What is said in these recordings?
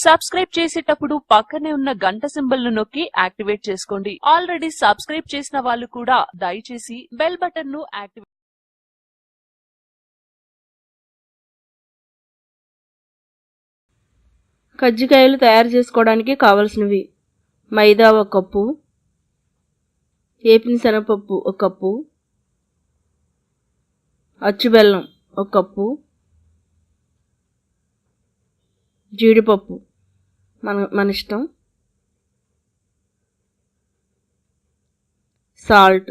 Subscribe చేసేటప్పుడు పక్కనే ఉన్న గంట సింబల్ ను నొక్కి యాక్టివేట్ చేసుకోండి. ఆల్రెడీ సబ్స్క్రైబ్ చేసిన వాళ్ళు కూడా దయచేసి బెల్ బటన్ ను యాక్టివేట్. కజ్జికాయలు తయారు చేసుకోవడానికి కావలసినవి: మైదా 1 కప్పు, ఏపిన శనగపప్పు 1 కప్పు, అచ్చు బెల్లం 1 కప్పు, జీడిపప్పు మన ఇష్టం, సాల్ట్,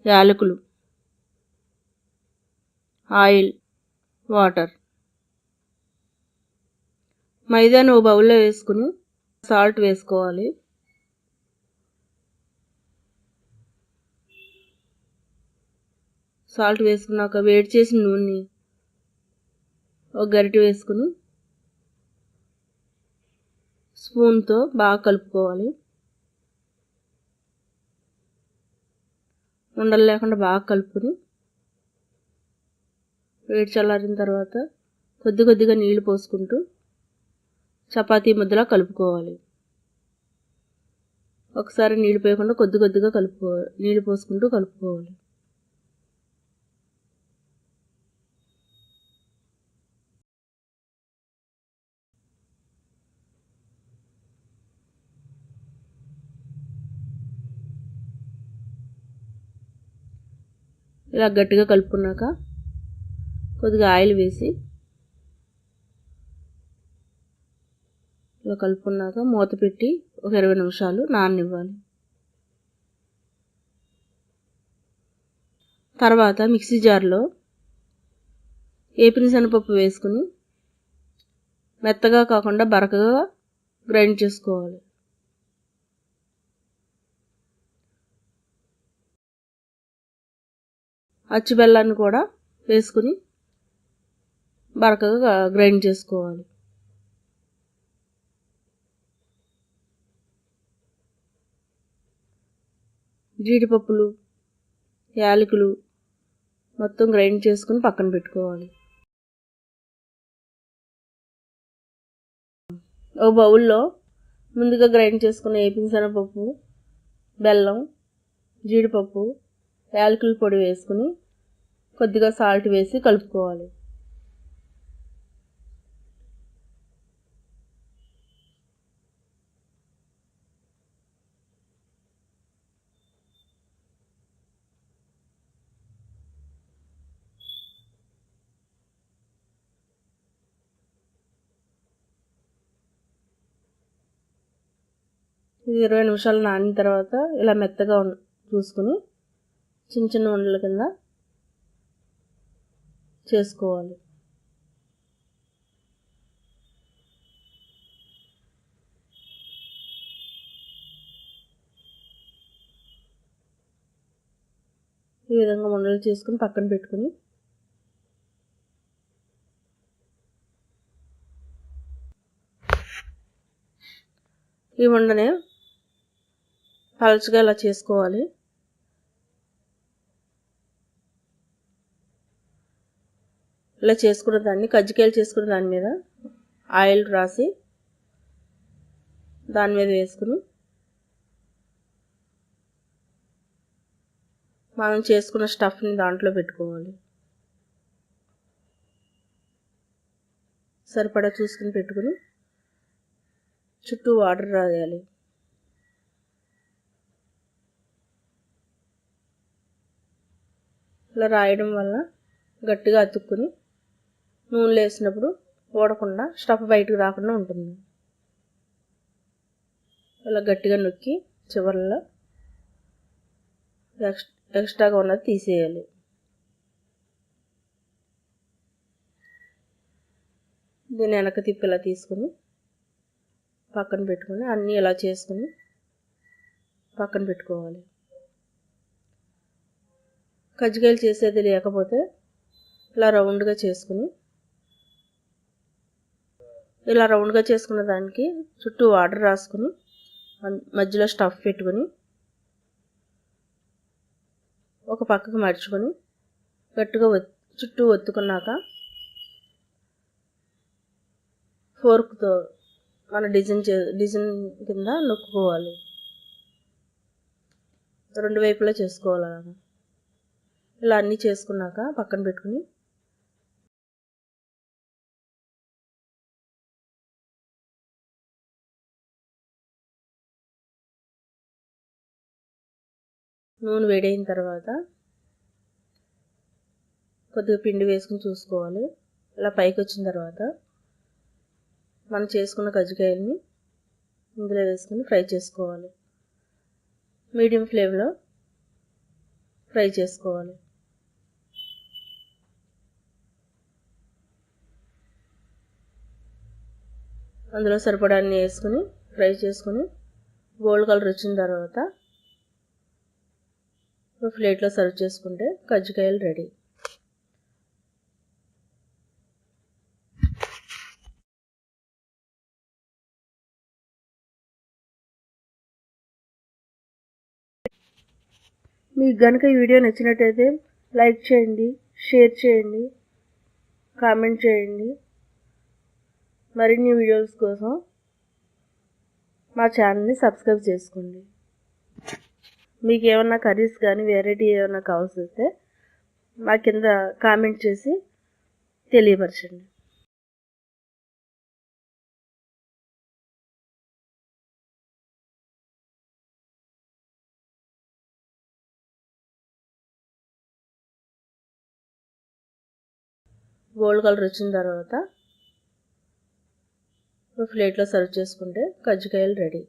యాలకులు, ఆయిల్, వాటర్. మైదాను ఒక బౌల్లో వేసుకుని సాల్ట్ వేసుకోవాలి. సాల్ట్ వేసుకున్నాక వేడి చేసిన నూనె ఒక గరిటె వేసుకుని స్పూన్తో బాగా కలుపుకోవాలి. ఉండలు లేకుండా బాగా కలుపుకొని వేడి చల్లారిన తర్వాత కొద్ది కొద్దిగా నీళ్లు పోసుకుంటూ చపాతీ ముద్దలా కలుపుకోవాలి. ఒకసారి నీళ్లు పోయకుండా కొద్ది కొద్దిగా కలుపుకోవాలి, నీళ్లు పోసుకుంటూ కలుపుకోవాలి. ఇలా గట్టిగా కలుపుకున్నాక కొద్దిగా ఆయిల్ వేసి ఇలా కలుపుకున్నాక మూత పెట్టి ఒక 20 నిమిషాలు నాననివ్వాలి. తర్వాత మిక్సీ జార్లో ఏపిన శనగపప్పు వేసుకుని మెత్తగా కాకుండా బరకగా గ్రైండ్ చేసుకోవాలి. అచ్చు బెల్లాన్ని కూడా వేసుకుని బరకగా గ్రైండ్ చేసుకోవాలి. జీడిపప్పులు, యాలకులు మొత్తం గ్రైండ్ చేసుకుని పక్కన పెట్టుకోవాలి. ఒక బౌల్లో ముందుగా గ్రైండ్ చేసుకున్న ఏపిన శనగపప్పు, బెల్లం, జీడిపప్పు, యాలకుల పొడి వేసుకుని కొద్దిగా సాల్ట్ వేసి కలుపుకోవాలి. ఇది 20 నిమిషాలు నానిన తర్వాత ఇలా మెత్తగా చూసుకుని చిన్న చిన్న ఉండల కింద చేసుకోవాలి. ఈ విధంగా ఉండలు చేసుకుని పక్కన పెట్టుకుని ఈ ఉండని పలుచగా ఇలా చేసుకోవాలి. ఇలా చేసుకున్న దాన్ని కజ్జికాయలు చేసుకున్న దాని మీద ఆయిల్ రాసి దాని మీద వేసుకుని మనం చేసుకున్న స్టఫ్ని దాంట్లో పెట్టుకోవాలి. సరిపడా చూసుకుని పెట్టుకుని చుట్టూ వాటర్ రాయాలి. ఇలా రాయడం వల్ల గట్టిగా అతుక్కుని నూనెలో వేసినప్పుడు ఊడకుండా స్టఫ్ బయటకు రాకుండా ఉంటుంది. ఇలా గట్టిగా నొక్కి చివర్లో ఎక్స్ట్రాగా ఉన్నది తీసేయాలి. దీన్ని వెనక తిప్పి ఇలా తీసుకుని పక్కన పెట్టుకుని అన్నీ ఇలా చేసుకుని పక్కన పెట్టుకోవాలి. కజ్జికాయలు చేసేది లేకపోతే ఇలా రౌండ్గా చేసుకుని ఇలా రౌండ్గా చేసుకున్న దానికి చుట్టూ వాటర్ రాసుకుని మధ్యలో స్టఫ్ పెట్టుకుని ఒక పక్కకు మడుచుకొని గట్టిగా చుట్టూ ఒత్తుకున్నాక ఫోర్క్తో మన డిజైన్ కింద నొక్కుకోవాలి. 2 వైపులా చేసుకోవాలి. అలాగా ఇలా అన్నీ చేసుకున్నాక పక్కన పెట్టుకుని నూనె వేడైన తర్వాత కొద్దిగా పిండి వేసుకుని చూసుకోవాలి. ఇలా పైకి వచ్చిన తర్వాత మనం చేసుకున్న కజ్జికాయల్ని ఇందులో వేసుకుని ఫ్రై చేసుకోవాలి. మీడియం ఫ్లేమ్లో ఫ్రై చేసుకోవాలి. అందులో సరిపడా అన్ని వేసుకుని ఫ్రై చేసుకుని గోల్డ్ కలర్ వచ్చిన తర్వాత ఒక ప్లేట్లో సర్వ్ చేసుకుంటే కజ్జికాయలు రెడీ. మీకు కనుక ఈ వీడియో నచ్చినట్టయితే లైక్ చేయండి, షేర్ చేయండి, కామెంట్ చేయండి. మరిన్ని వీడియోస్ కోసం మా ఛానల్ని సబ్స్క్రైబ్ చేసుకోండి. మీకు ఏమన్నా కర్రీస్ కానీ వెరైటీ ఏమన్నా కావాల్సి వస్తే మా కింద కామెంట్ చేసి తెలియపరచండి. గోల్డ్ కలర్ వచ్చిన తర్వాత ఒక ప్లేట్లో సర్వ్ చేసుకుంటే కజ్జికాయలు రెడీ.